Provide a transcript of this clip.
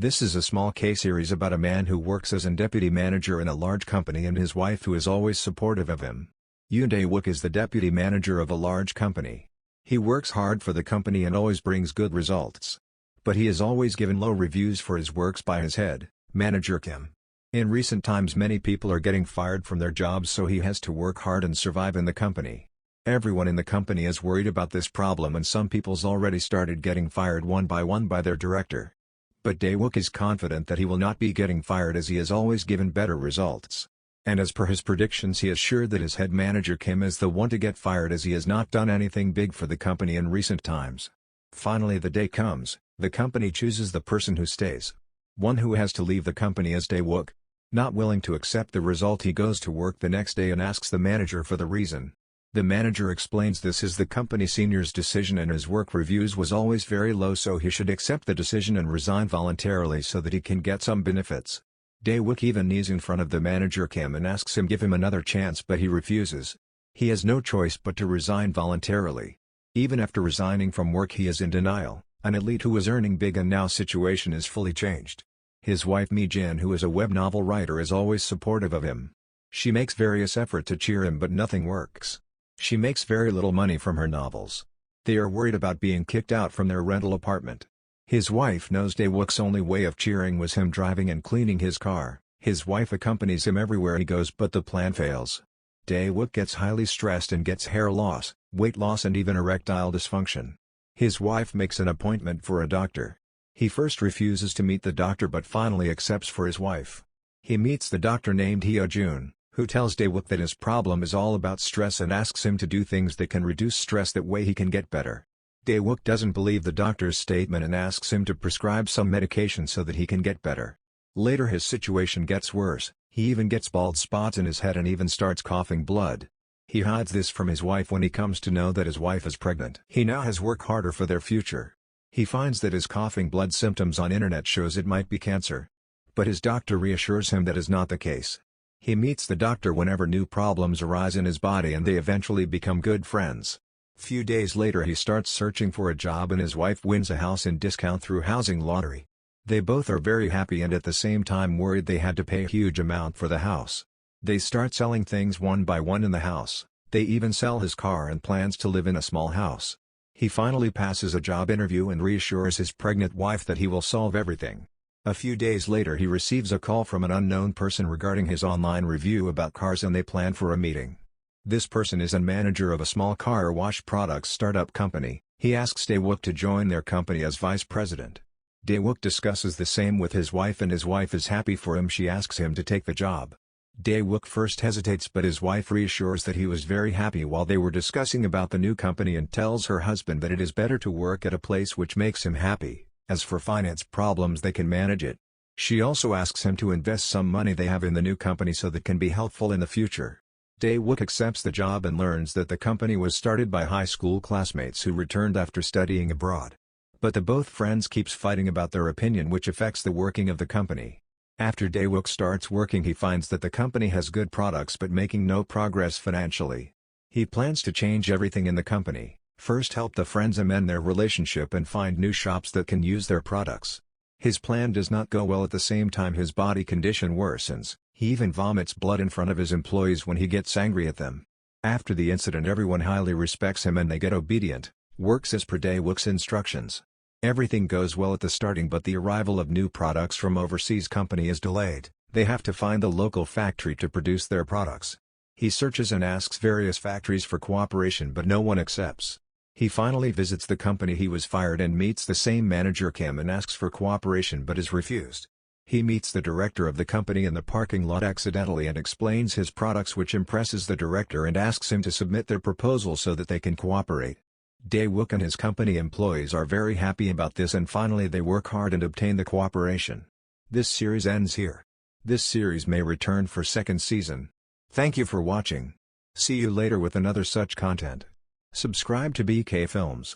This is a small K-series about a man who works as a deputy manager in a large company and his wife who is always supportive of him. Yoon Dae-wook is the deputy manager of a large company. He works hard for the company and always brings good results. But he is always given low reviews for his works by his head, Manager Kim. In recent times many people are getting fired from their jobs, so he has to work hard and survive in the company. Everyone in the company is worried about this problem and some people's already started getting fired one by their director. But Dae-wook is confident that he will not be getting fired as he has always given better results. And as per his predictions, he is sure that his head manager Kim is the one to get fired as he has not done anything big for the company in recent times. Finally the day comes, the company chooses the person who stays. One who has to leave the company is Dae-wook. Not willing to accept the result, he goes to work the next day and asks the manager for the reason. The manager explains this is the company senior's decision and his work reviews was always very low, so he should accept the decision and resign voluntarily so that he can get some benefits. Dae-wook even kneels in front of the manager Kim and asks him give him another chance, but he refuses. He has no choice but to resign voluntarily. Even after resigning from work he is in denial. An elite who was earning big and now situation is fully changed. His wife Mi-jin, who is a web novel writer, is always supportive of him. She makes various efforts to cheer him but nothing works. She makes very little money from her novels. They are worried about being kicked out from their rental apartment. His wife knows Dae-wook's only way of cheering was him driving and cleaning his car. His wife accompanies him everywhere he goes, but the plan fails. Dae-wook gets highly stressed and gets hair loss, weight loss and even erectile dysfunction. His wife makes an appointment for a doctor. He first refuses to meet the doctor but finally accepts for his wife. He meets the doctor named Hyo-jun, who tells Dae-wook that his problem is all about stress and asks him to do things that can reduce stress, that way he can get better. Dae-wook doesn't believe the doctor's statement and asks him to prescribe some medication so that he can get better. Later his situation gets worse, he even gets bald spots in his head and even starts coughing blood. He hides this from his wife when he comes to know that his wife is pregnant. He now has to work harder for their future. He finds that his coughing blood symptoms on internet shows it might be cancer. But his doctor reassures him that is not the case. He meets the doctor whenever new problems arise in his body and they eventually become good friends. Few days later he starts searching for a job and his wife wins a house in discount through housing lottery. They both are very happy and at the same time worried they had to pay a huge amount for the house. They start selling things one by one in the house. They even sell his car and plans to live in a small house. He finally passes a job interview and reassures his pregnant wife that he will solve everything. A few days later he receives a call from an unknown person regarding his online review about cars and they plan for a meeting. This person is a manager of a small car wash products startup company. He asks Dae-wook to join their company as vice president. Dae-wook discusses the same with his wife and his wife is happy for him. She asks him to take the job. Dae-wook first hesitates but his wife reassures that he was very happy while they were discussing about the new company and tells her husband that it is better to work at a place which makes him happy. As for finance problems they can manage it. She also asks him to invest some money they have in the new company so that can be helpful in the future. Dae-wook accepts the job and learns that the company was started by high school classmates who returned after studying abroad. But the both friends keeps fighting about their opinion which affects the working of the company. After Dae-wook starts working he finds that the company has good products but making no progress financially. He plans to change everything in the company. First help the friends amend their relationship and find new shops that can use their products. His plan does not go well. At the same time his body condition worsens, he even vomits blood in front of his employees when he gets angry at them. After the incident everyone highly respects him and they get obedient, works as per Dae-wook's instructions. Everything goes well at the starting but the arrival of new products from overseas company is delayed. They have to find the local factory to produce their products. He searches and asks various factories for cooperation but no one accepts. He finally visits the company he was fired and meets the same manager Kim and asks for cooperation but is refused. He meets the director of the company in the parking lot accidentally and explains his products which impresses the director and asks him to submit their proposal so that they can cooperate. Dae-wook and his company employees are very happy about this and finally they work hard and obtain the cooperation. This series ends here. This series may return for second season. Thank you for watching. See you later with another such content. Subscribe to BK Films.